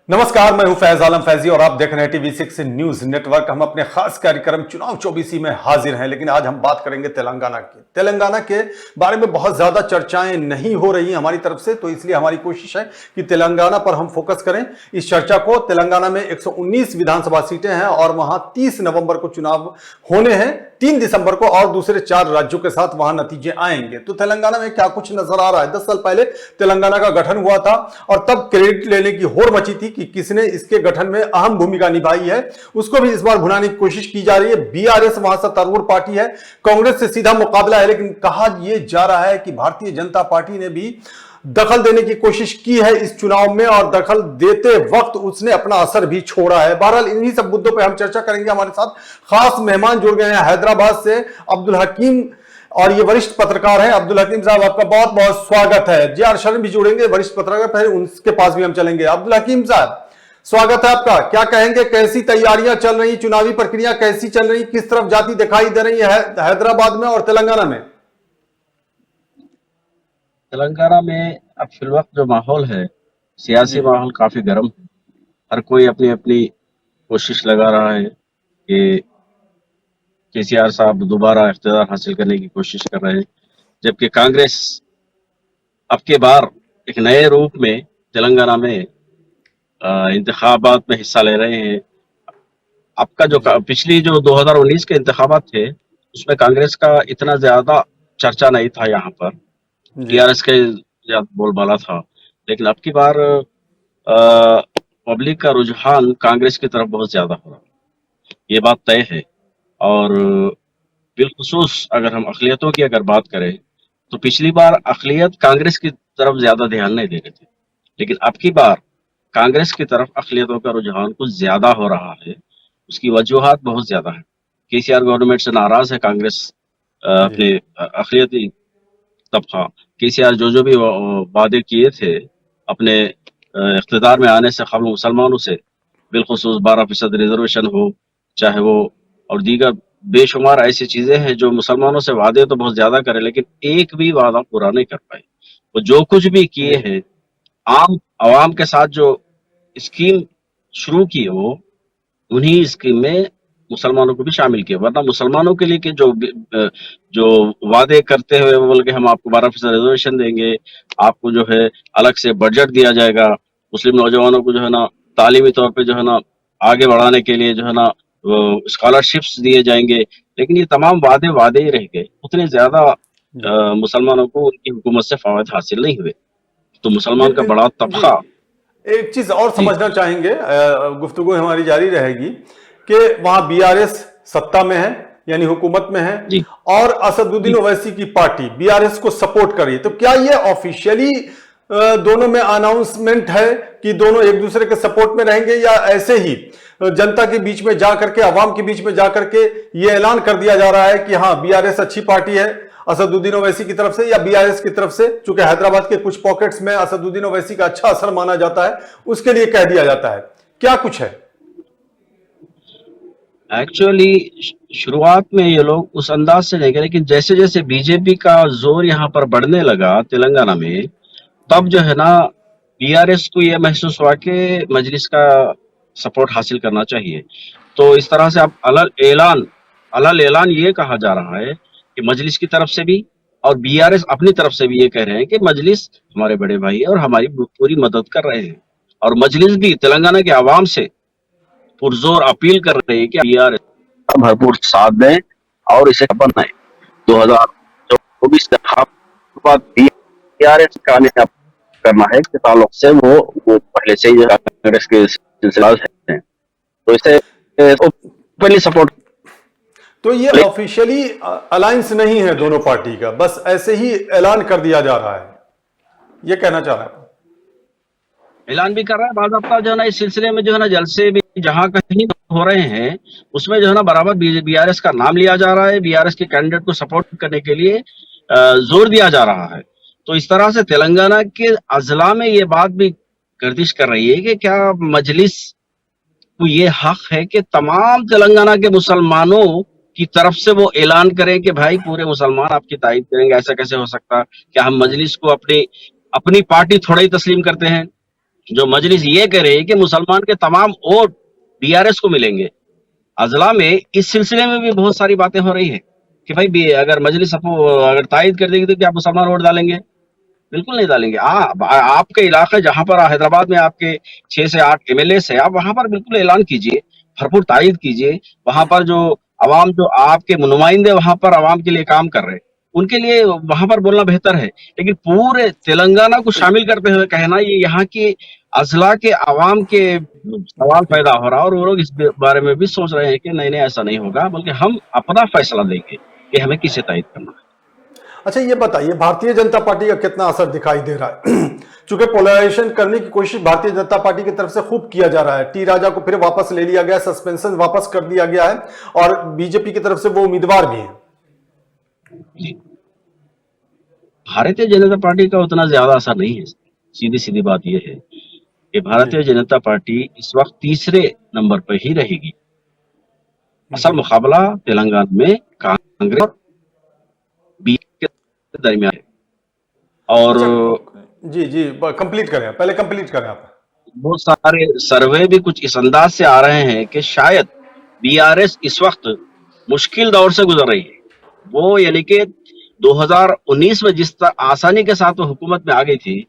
नमस्कार, मैं हूं फैज आलम फैजी और आप देख रहे हैं टीवी6 न्यूज नेटवर्क। हम अपने खास कार्यक्रम चुनाव 24 में हाजिर हैं, लेकिन आज हम बात करेंगे तेलंगाना की। तेलंगाना के बारे में बहुत ज्यादा चर्चाएं नहीं हो रही हमारी तरफ से, तो इसलिए हमारी कोशिश है कि तेलंगाना पर हम फोकस करें इस चर्चा को। तेलंगाना में 119 विधानसभा सीटें हैं और वहां 30 नवंबर को चुनाव होने हैं, 3 दिसंबर को और दूसरे 4 राज्यों के साथ वहां नतीजे आएंगे। तो तेलंगाना में क्या कुछ नजर आ रहा है? 10 साल पहले तेलंगाना का गठन हुआ था और तब क्रेडिट लेने की होड़ मची थी कि किसने इसके गठन में अहम भूमिका निभाई है। उसको भी इस बार भुनाने की कोशिश की जा रही है। बीआरएस वहां सत्तारूढ़ पार्टी है, कांग्रेस से सीधा मुकाबला है, लेकिन कहा यह जा रहा है कि भारतीय जनता पार्टी ने भी दखल देने की कोशिश की है इस चुनाव में और दखल देते वक्त उसने अपना असर भी छोड़ा है। बहरहाल इन्हीं सब मुद्दों पर हम चर्चा करेंगे। हमारे साथ खास मेहमान जुड़ गए हैं हैदराबाद से अब्दुल हकीम, और ये वरिष्ठ पत्रकार हैं। अब्दुल हकीम साहब, आपका बहुत बहुत स्वागत है। जे आर शर्म भी जुड़ेंगे, वरिष्ठ पत्रकार, पहले उनके पास भी हम चलेंगे। अब्दुल हकीम साहब, स्वागत है आपका। क्या कहेंगे, कैसी तैयारियां चल रही, चुनावी प्रक्रिया कैसी चल रही, किस तरफ जाती दिखाई दे रही है हैदराबाद में और तेलंगाना में? तेलंगाना में अब फिलवक्त जो माहौल है, सियासी माहौल काफी गर्म है। हर कोई अपनी अपनी कोशिश लगा रहा है कि केसीआर साहब दोबारा इख्तियार हासिल करने की कोशिश कर रहे हैं, जबकि कांग्रेस अब के बार एक नए रूप में तेलंगाना में इंतखाबात में हिस्सा ले रहे हैं। आपका जो पिछली जो 2019 के इंतखाबात थे, उसमें कांग्रेस का इतना ज्यादा चर्चा नहीं था। यहाँ पर टीआरएस के ज्यादा बोलबाला था, लेकिन अब की बार पब्लिक का रुझान कांग्रेस की तरफ बहुत ज्यादा हो रहा है, ये बात तय है। और बिलखुसूस अगर हम अक़लियतों की अगर बात करें, तो पिछली बार अक़लियत कांग्रेस की तरफ ज्यादा ध्यान नहीं दे रहे थे, लेकिन अब की बार कांग्रेस की तरफ अक़लियतों का रुझान कुछ ज्यादा हो रहा है। उसकी वजूहात बहुत ज्यादा है। केसीआर गवर्नमेंट से नाराज है कांग्रेस, अपने अक़लियती तबका। केसीआर जो भी वादे किए थे अपने इख्तिदार में आने से कबल मुसलमानों से, बिलखुसूस 12% रिजर्वेशन हो, चाहे वो और दीगर बेशुमार ऐसी चीजें हैं जो मुसलमानों से वादे तो बहुत ज्यादा करे, लेकिन एक भी वादा पूरा नहीं कर पाए। वो जो कुछ भी किए हैं, आम आवाम के साथ जो स्कीम शुरू की हो, उन्हीं स्कीम में मुसलमानों को भी शामिल किया। वरना मुसलमानों के लिए कि जो वादे करते हुए वो बोल के हम आपको 12% रिजर्वेशन देंगे, आपको जो है अलग से बजट दिया जाएगा, मुस्लिम नौजवानों को जो है ना तालीमी तौर पे जो है ना आगे बढ़ाने के लिए जो है ना स्कॉलरशिप्स दिए जाएंगे, लेकिन ये तमाम वादे ही रह गए। उतने ज्यादा मुसलमानों को उनकी हुकूमत से फायदे हासिल नहीं हुए। तो मुसलमान का बड़ा तबका एक चीज और समझना चाहेंगे, गुफ्तगू हमारी जारी रहेगी कि वहां बीआरएस सत्ता में है, यानी हुकूमत में है, और असदुद्दीन ओवैसी की पार्टी बीआरएस को सपोर्ट कर रही है। तो क्या ये ऑफिशियली दोनों में अनाउंसमेंट है कि दोनों एक दूसरे के सपोर्ट में रहेंगे, या ऐसे ही जनता के बीच में जाकर के, अवाम के बीच में जाकर के ये ऐलान कर दिया जा रहा है कि हाँ बीआरएस अच्छी पार्टी है असदुद्दीन ओवैसी की तरफ से, या बीआरएस की तरफ से, चूंकि हैदराबाद के कुछ पॉकेट्स में असदुद्दीन ओवैसी का अच्छा असर माना जाता है, उसके लिए कह दिया जाता है? क्या कुछ है एक्चुअली? शुरुआत में ये लोग उस अंदाज से नहीं गए, लेकिन जैसे जैसे बीजेपी का जोर यहाँ पर बढ़ने लगा तेलंगाना में, तब जो है ना बीआरएस को ये महसूस हुआ कि मजलिस का सपोर्ट हासिल करना चाहिए। तो इस तरह से अब अलल ऐलान ये कहा जा रहा है कि मजलिस की तरफ से भी और बीआरएस अपनी तरफ से भी ये कह रहे हैं कि मजलिस हमारे बड़े भाई है और हमारी पूरी मदद कर रहे हैं। और मजलिस भी तेलंगाना के आवाम से पुरजोर अपील कर रही है कि बीआरएस भरपूर साथ दें और इसे बनाएं। 2024 के बाद बीआरएस का करना है के ताल्लुक से वो पहले से ही कांग्रेस के सिलसिला है, तो इसे ओपनली सपोर्ट। तो ये ऑफिशियली अलायंस नहीं है दोनों पार्टी का, बस ऐसे ही ऐलान कर दिया जा रहा है, ये कहना चाह रहा है? ऐलान भी कर रहा है, बाज़ाब्ता जो है ना इस सिलसिले में जो है ना जलसे भी जहां कहीं हो रहे हैं, उसमें जो है ना बराबर बीआरएस का नाम लिया जा रहा है, बीआरएस के कैंडिडेट को सपोर्ट करने के लिए जोर दिया जा रहा है। तो इस तरह से तेलंगाना के अजला में ये बात भी गर्दिश कर रही है कि क्या मजलिस को ये हक है कि तमाम तेलंगाना के मुसलमानों की तरफ से वो ऐलान करें कि भाई पूरे मुसलमान आपकी तायद करेंगे। ऐसा कैसे हो सकता? क्या हम मजलिस को अपनी पार्टी थोड़ा ही तस्लीम करते हैं? जो मजलिस ये कह रही है कि मुसलमान के तमाम वोट बीआरएस को मिलेंगे। अजला में इस सिलसिले में भी बहुत सारी बातें हो रही है कि भाई अगर मजलिस अगर तायद कर देगी तो क्या मुसलमान वोट डालेंगे? बिल्कुल नहीं डालेंगे। आपके इलाके जहां पर हैदराबाद में आपके 6 से 8 एमएलएस है, आप वहां पर बिल्कुल ऐलान कीजिए, भरपूर तायद कीजिए। वहां पर जो अवाम, जो आपके नुमाइंदे वहां पर अवाम के लिए काम कर रहे हैं, उनके लिए वहां पर बोलना बेहतर है। लेकिन पूरे तेलंगाना को शामिल करते हुए कहना, ये यहाँ के अजला के अवाम के सवाल पैदा हो रहा है और वो लोग इस बारे में भी सोच रहे हैं कि नहीं नहीं ऐसा नहीं होगा, बल्कि हम अपना फैसला लेंगे कि हमें किसे तायद करना है। अच्छा, ये बताइए भारतीय जनता पार्टी का कितना असर दिखाई दे रहा है? चूंकि पोलराइजेशन करने की कोशिश भारतीय जनता पार्टी की तरफ से खूब किया जा रहा है। टी राजा को फिर वापस ले लिया गया, सस्पेंशन वापस कर दिया गया है और बीजेपी की तरफ से वो उम्मीदवार भी है। भारतीय जनता पार्टी का उतना ज्यादा असर नहीं है। सीधी सीधी बात यह है कि भारतीय जनता पार्टी इस वक्त तीसरे नंबर पर ही रहेगी। असल मुकाबला तेलंगाना में कांग्रेस और बीजेपी के दरमियान है। और जी जी कंप्लीट करें, पहले कंप्लीट करें आप। बहुत सारे सर्वे भी कुछ इस अंदाज से आ रहे हैं कि शायद बीआरएस इस वक्त मुश्किल दौर से गुजर रही है। वो यानी कि 2019 में जिस तरह आसानी के साथ वो हुकूमत में आ गई थी,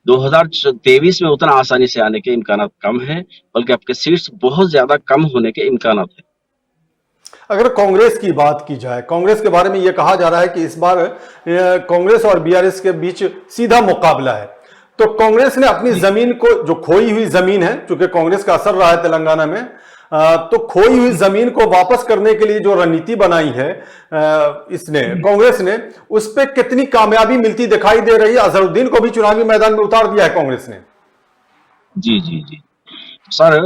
2023 में उतना आसानी से आने के इम्कानात कम है, बल्कि आपके सीट्स बहुत ज्यादा कम होने के इम्कानात है। अगर कांग्रेस की बात की जाए, कांग्रेस के बारे में यह कहा जा रहा है कि इस बार कांग्रेस और बीआरएस के बीच सीधा मुकाबला है। तो कांग्रेस ने अपनी जमीन को, जो खोई हुई जमीन है, क्योंकि कांग्रेस का असर रहा है तेलंगाना में, तो खोई हुई जमीन को वापस करने के लिए जो रणनीति बनाई है इसने, कांग्रेस ने, उस पर कितनी कामयाबी मिलती दिखाई दे रही है? अजहरुद्दीन को भी चुनावी मैदान में उतार दिया है कांग्रेस ने। जी जी जी सर,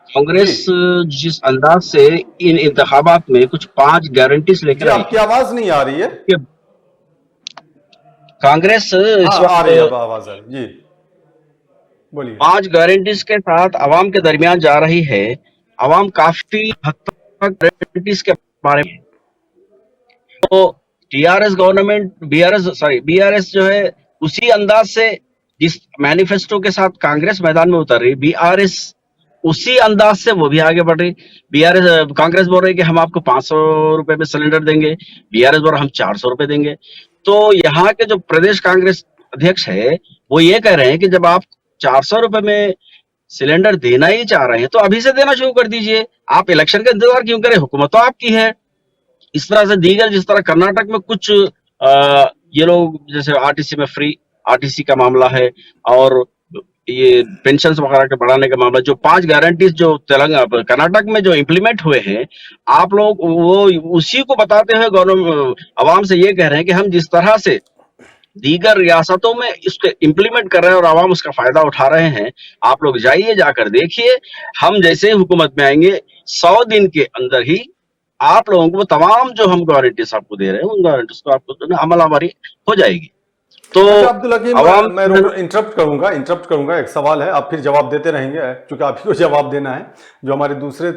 कांग्रेस जिस अंदाज से इन इंतखाबात में कुछ 5 गारंटीज लेकर आई, आपकी आवाज नहीं आ रही है। कांग्रेस इस वक्त आ रही है आवाज, जी बोलिए। 5 गारंटीज के साथ अवाम के दरमियान जा रही है। अवाम काफी हद तक गारंटीज के बारे में, तो टीआरएस गवर्नमेंट, बीआरएस जो है उसी अंदाज से जिस मैनिफेस्टो के साथ कांग्रेस मैदान में उतर रही, बीआरएस उसी अंदाज से वो भी आगे बढ़ रही। कांग्रेस बोल रही कि हम आपको 500 रुपए में सिलेंडर देंगे, बीआरएस बोल रहा हम 400 रुपए देंगे। तो यहाँ के जो प्रदेश कांग्रेस अध्यक्ष है वो ये कह रहे हैं कि जब आप 400 रुपए में सिलेंडर देना ही चाह रहे हैं तो अभी से देना शुरू कर दीजिए, आप इलेक्शन का इंतजार क्यों करें, हुकूमत तो आपकी है। इस तरह से दीगर, जिस तरह कर्नाटक में कुछ ये लोग, जैसे आरटीसी में फ्री आरटीसी का मामला है और ये पेंशन वगैरह के बढ़ाने का मामला, जो 5 गारंटीज जो तेलंगाना कर्नाटक में जो इम्प्लीमेंट हुए हैं, आप लोग वो उसी को बताते हुए गवर्नमेंट अवाम से ये कह रहे हैं कि हम जिस तरह से दीगर रियासतों में इसको इम्प्लीमेंट कर रहे हैं और आवाम उसका फायदा उठा रहे हैं, आप लोग जाइए, जाकर देखिए। हम जैसे ही हुकूमत में आएंगे 100 दिन के अंदर ही आप लोगों को तमाम जो हम गारंटीज आपको दे रहे हैं, उन गारंटीज को आपको अमलावरी हो जाएगी। तो अब्दुल हकीम, मैं इंटरप्ट करूंगा, एक सवाल है, आप फिर जवाब देते रहेंगे क्योंकि आप ही को जवाब देना है। जो हमारे दूसरे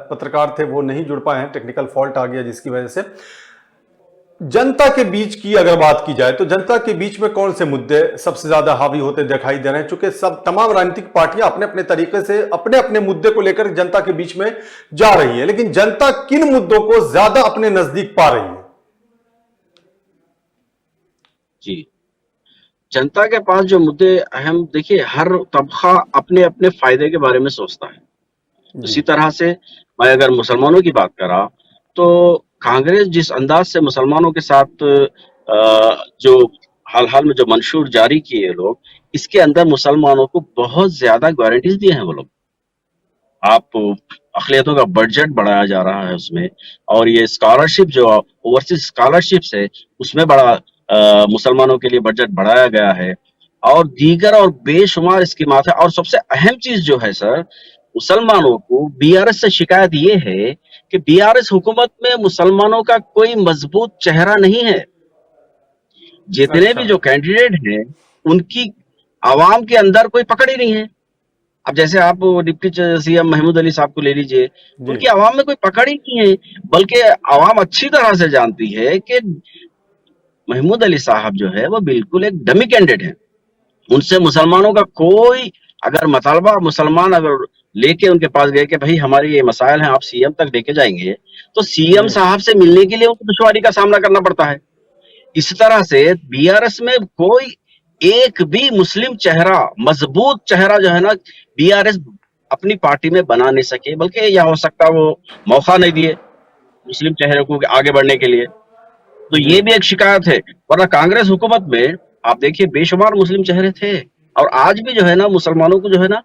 पत्रकार थे वो नहीं जुड़ पाए हैं, टेक्निकल फॉल्ट आ गया जिसकी वजह से। जनता के बीच की अगर बात की जाए तो जनता के बीच में कौन से मुद्दे सबसे ज्यादा हावी होते दिखाई दे रहे हैं? चूंकि सब तमाम राजनीतिक पार्टियां अपने अपने तरीके से अपने अपने मुद्दे को लेकर जनता के बीच में जा रही है, लेकिन जनता किन मुद्दों को ज्यादा अपने नजदीक पा रही है? जी, जनता के पास जो मुद्दे अहम, देखिए हर तबका अपने अपने फायदे के बारे में सोचता है। इसी तरह से मैं अगर मुसलमानों की बात करा तो कांग्रेस जिस अंदाज से मुसलमानों के साथ जो हाल में जो मंशूर जारी किए लोग, इसके अंदर मुसलमानों को बहुत ज्यादा गारंटीज दिए हैं वो लोग। आप अक़लियतों का बजट बढ़ाया जा रहा है उसमें, और ये स्कॉलरशिप जो ओवरसीज स्कॉलरशिप्स है उसमें बड़ा मुसलमानों के लिए बजट बढ़ाया गया है, और दीगर और बेशुमार स्कीमात है। और सबसे अहम चीज जो है सर, मुसलमानों को बीआरएस से शिकायत ये है कि बीआरएस हुकूमत में मुसलमानों का कोई मजबूत चेहरा नहीं है। जितने भी जो कैंडिडेट हैं उनकी आवाम के अंदर कोई पकड़ ही नहीं है। अब जैसे आप डिप्टी सीएम महमूद अली साहब को ले लीजिए, उनकी आवाम में कोई पकड़ ही नहीं है, बल्कि आवाम अच्छी तरह से जानती है कि महमूद अली साहब जो है वो बिल्कुल एक डमी कैंडिडेट है। उनसे मुसलमानों का कोई अगर मतलबा मुसलमान अगर लेके उनके पास गए कि भाई हमारे ये मसाइल हैं, आप सीएम तक लेके जाएंगे, तो सीएम जी साहब से मिलने के लिए उनको दुश्वारी का सामना करना पड़ता है। इस तरह से बीआरएस में कोई एक भी मुस्लिम चेहरा, मजबूत चेहरा जो है ना, बीआरएस अपनी पार्टी में बना नहीं सके, बल्कि या हो सकता वो मौका नहीं दिए मुस्लिम चेहरे को आगे बढ़ने के लिए। तो जी ये भी एक शिकायत है। वरना कांग्रेस हुकूमत में आप देखिए बेशुमार मुस्लिम चेहरे थे, और आज भी जो है ना मुसलमानों को जो है ना,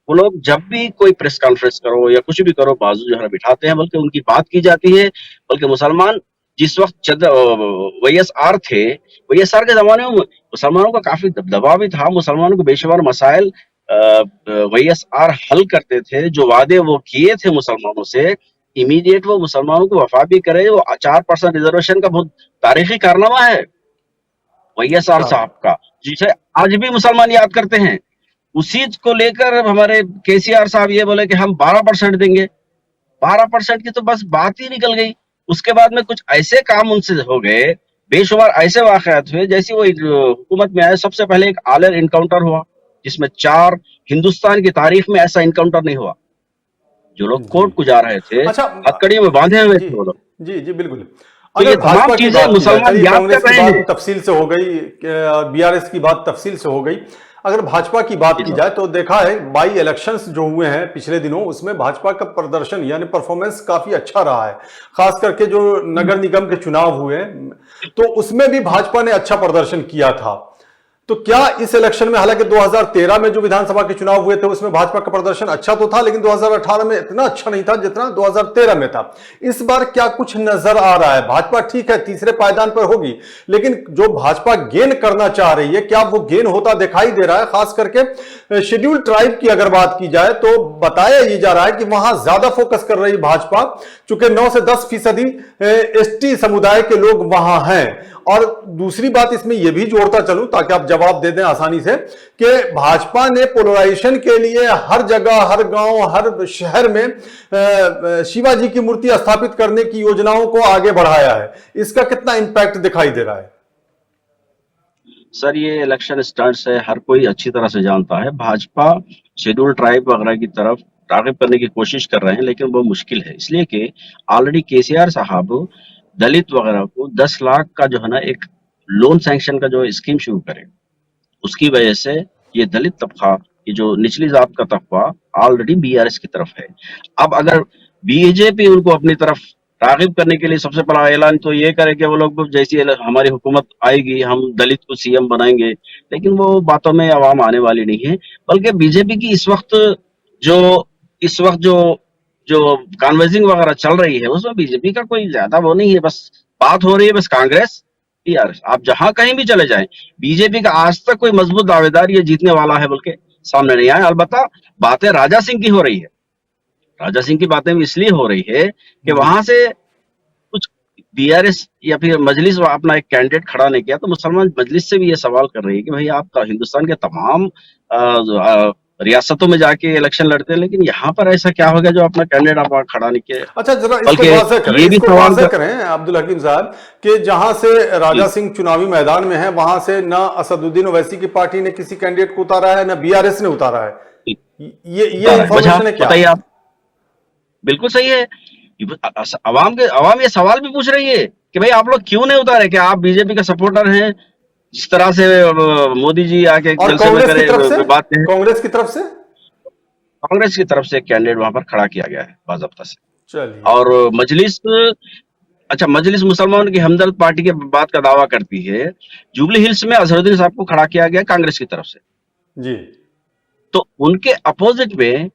वो लोग जब भी कोई प्रेस कॉन्फ्रेंस करो या कुछ भी करो, बाजू जो है ना बिठाते हैं, बल्कि उनकी बात की जाती है। बल्कि मुसलमान जिस वक्त वाईएसआर थे, वाईएसआर के जमाने में मुसलमानों का काफी दबदबा भी था। मुसलमानों को बेशुमार मसाइल वाईएसआर हल करते थे। जो वादे वो किए थे मुसलमानों से, इमीडिएट वो मुसलमानों को वफा भी करे। वो 4% रिजर्वेशन का बहुत तारीखी कारनामा है वाईएसआर हाँ साहब का, जिसे आज भी मुसलमान याद करते हैं। उसी को लेकर हमारे केसीआर साहब ये बोले कि हम 12% देंगे। 12% की तो बस बात ही निकल गई। उसके बाद में कुछ ऐसे काम उनसे हो गए, बेशुमार ऐसे वाकयात हुए। जैसे वो हुकूमत में आए, सबसे पहले एक आलर इनकाउंटर हुआ, जिसमें 4 हिंदुस्तान की तारीख में ऐसा इनकाउंटर नहीं हुआ। जो लोग जी कोर्ट को जा रहे थे, अच्छा हथकड़ियों में बांधे हुए जी थे वो लोग। जी जी बिल्कुल। तो अगर ये तमाम भाजपा की चीजें बात की जाए, मुसलमान चलिए याद कांग्रेस कर की रहे बात हैं। तफसील से हो गई, बीआरएस की बात तफसील से हो गई। अगर भाजपा की बात जी की साहब। जाए तो देखा है बाई इलेक्शंस जो हुए हैं पिछले दिनों, उसमें भाजपा का प्रदर्शन यानी परफॉर्मेंस काफी अच्छा रहा है। खास करके जो नगर निगम के चुनाव हुए तो उसमें भी भाजपा ने अच्छा प्रदर्शन किया था। तो क्या इस इलेक्शन में, हालांकि 2013 में जो विधानसभा के चुनाव हुए थे उसमें भाजपा का प्रदर्शन अच्छा तो था, लेकिन 2018 में इतना अच्छा नहीं था जितना 2013 में था। इस बार क्या कुछ नजर आ रहा है? भाजपा ठीक है तीसरे पायदान पर होगी, लेकिन जो भाजपा गेन करना चाह रही है, क्या वो गेन होता दिखाई दे रहा है? खास करके शेड्यूल ट्राइब की अगर बात की जाए तो बताया ये जा रहा है कि वहां ज्यादा फोकस कर रही भाजपा, चूंकि 9 से 10% एसटी समुदाय के लोग वहां हैं। और दूसरी बात इसमें यह भी जोड़ता चलूं ताकि आप जवाब दे दें आसानी से, कि भाजपा ने पोलराइजेशन के लिए हर जगह, हर गांव, हर शहर में शिवाजी की मूर्ति स्थापित करने की योजनाओं को आगे बढ़ाया है। इसका कितना इंपैक्ट दिखाई दे रहा है? सर, ये इलेक्शन स्टंट्स है, हर कोई अच्छी तरह से जानता है। भाजपा शेड्यूल ट्राइब वगैरह की तरफ राग़िब करने की कोशिश कर रहे हैं, लेकिन वो मुश्किल है। इसलिए कि ऑलरेडी केसीआर साहब दलित वगैरह को 10 लाख का जो है ना एक लोन सैंक्शन का जो स्कीम शुरू करे, उसकी वजह से ये दलित तबका, ये जो निचली जात का तबका ऑलरेडी बीआरएस की तरफ है। अब अगर बीजेपी उनको अपनी तरफ राग़िब करने के लिए सबसे बड़ा ऐलान तो ये करे कि वो लोग जैसी हमारी हुकूमत आएगी हम दलित को सीएम बनाएंगे, लेकिन वो बातों में आवाम आने वाली नहीं है। बल्कि बीजेपी की जो इस वक्त जो जो कन्वर्जिंग वगैरह चल रही है, उसमें बीजेपी का कोई ज्यादा वो नहीं है। बस बात हो रही है बस कांग्रेस यार, आप जहां कहीं भी चले जाएं, बीजेपी का आज तक कोई मजबूत दावेदार ये जीतने वाला है बोल के सामने नहीं आया। अलबत्ता बातें राजा सिंह की हो रही है। राजा सिंह की बातें भी इसलिए हो रही है कि जी वहां से कुछ बीआरएस या फिर मजलिस अपना एक कैंडिडेट खड़ा नहीं किया, तो मुसलमान मजलिस से भी ये सवाल कर रही है कि भाई आप हिंदुस्तान के तमाम रियासतों में जाके इलेक्शन लड़ते हैं, लेकिन यहाँ पर ऐसा क्या हो गया जो अपना कैंडिडेट आप खड़ा नहीं किया। अच्छा, जरा इसको बल्कि वाज़ेह करें, ये भी इसको सवाल वाज़ेह करें अब्दुल हकीम साहब, कि जहां से राजा सिंह चुनावी मैदान में है वहां से ना असदुद्दीन ओवैसी की पार्टी ने किसी कैंडिडेट को उतारा है, ना बीआरएस ने उतारा है। ये इंफॉर्मेशन है क्या? बताइए आप। बिल्कुल सही है। अवाम ये सवाल भी पूछ रही है कि भाई आप लोग क्यों नहीं उतारे, कि आप बीजेपी का सपोर्टर हैं। जिस तरह से मोदी जी आके और जलसे में करे बात कहें, कांग्रेस की तरफ से कांग्रेस की तरफ से एक कैंडिडेट वहां पर खड़ा किया गया है बाज़ाब्ता से। चलिए और मजलिस, अच्छा मजलिस मुसलमान की हमदर्द पार्टी के बात का दावा करती है। जुबली हिल्स में अजहरुद्दीन साहब को खड़ा किया गया कांग्रेस की तरफ से। जी तो उनके अपोजिट में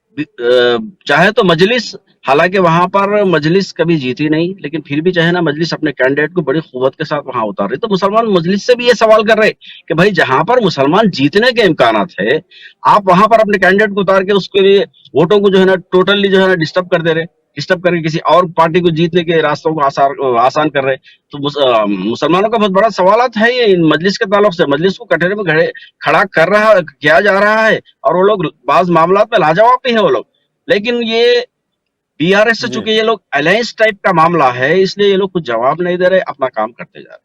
चाहे तो मजलिस, हालांकि वहां पर मजलिस कभी जीती नहीं, लेकिन फिर भी चाहे ना मजलिस अपने कैंडिडेट को बड़ी कुव्वत के साथ वहां उतार रही। तो मुसलमान मजलिस से भी ये सवाल कर रहे कि भाई जहां पर मुसलमान जीतने के इम्कानात है, आप वहां पर अपने कैंडिडेट को उतार के उसके लिए वोटों को जो है ना टोटली जो है ना डिस्टर्ब कर दे रहे, डिस्टर्ब करके किसी और पार्टी को जीतने के रास्तों को आसान कर रहे। तो मुसलमानों का बहुत बड़ा सवालत है ये इन मजलिस के ताल्लुक से। मजलिस को कटहरे में खड़ा किया जा रहा है, और वो लोग बाज मामलात में लाजवाब भी है वो लोग। लेकिन ये बीआरएस से जी चूंकि ये लोग अलायंस टाइप का मामला है, इसलिए ये लोग कुछ जवाब नहीं दे रहे, अपना काम करते जा रहे।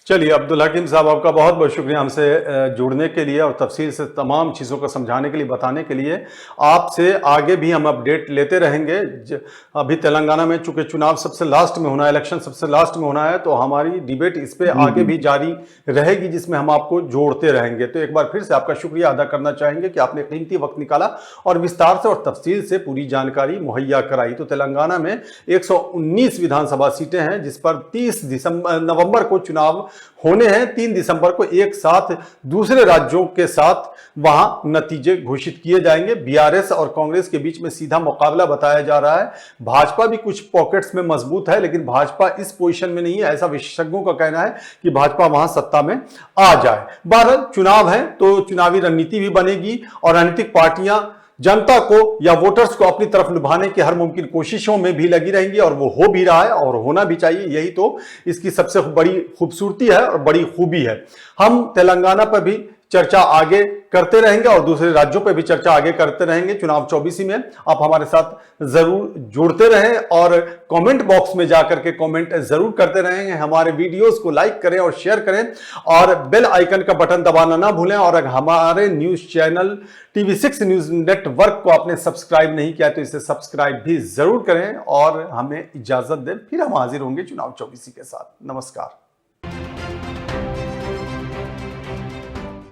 चलिए अब्दुल हकीम साहब, आपका बहुत बहुत शुक्रिया हमसे जुड़ने के लिए और तफसील से तमाम चीज़ों को समझाने के लिए, बताने के लिए। आपसे आगे भी हम अपडेट लेते रहेंगे। अभी तेलंगाना में चूंकि चुनाव सबसे लास्ट में होना है, इलेक्शन सबसे लास्ट में होना है, तो हमारी डिबेट इस पे आगे भी जारी रहेगी, जिसमें हम आपको जोड़ते रहेंगे। तो एक बार फिर से आपका शुक्रिया अदा करना चाहेंगे कि आपने कीमती वक्त निकाला और विस्तार से और तफसील से पूरी जानकारी मुहैया कराई। तो तेलंगाना में 119 विधानसभा सीटें हैं, जिस पर 30 नवंबर को चुनाव होने हैं। 3 दिसंबर को एक साथ दूसरे राज्यों के साथ वहां नतीजे घोषित किए जाएंगे। बीआरएस और कांग्रेस के बीच में सीधा मुकाबला बताया जा रहा है। भाजपा भी कुछ पॉकेट्स में मजबूत है, लेकिन भाजपा इस पोजीशन में नहीं है, ऐसा विशेषज्ञों का कहना है कि भाजपा वहां सत्ता में आ जाए। बहरहाल चुनाव है तो चुनावी रणनीति भी बनेगी और राजनीतिक पार्टियां जनता को या वोटर्स को अपनी तरफ लुभाने की हर मुमकिन कोशिशों में भी लगी रहेंगी, और वो हो भी रहा है और होना भी चाहिए। यही तो इसकी सबसे बड़ी खूबसूरती है और बड़ी खूबी है। हम तेलंगाना पर भी चर्चा आगे करते रहेंगे और दूसरे राज्यों पर भी चर्चा आगे करते रहेंगे। चुनाव 24 में आप हमारे साथ जरूर जुड़ते रहें और कमेंट बॉक्स में जाकर के कमेंट जरूर करते रहेंगे। हमारे वीडियोस को लाइक करें और शेयर करें और बेल आइकन का बटन दबाना ना भूलें। और अगर हमारे news channel TV6 news network को आपने सब्सक्राइब नहीं किया तो इसे सब्सक्राइब भी जरूर करें और हमें इजाजत दें। फिर हम हाजिर होंगे चुनाव 24 के साथ। नमस्कार।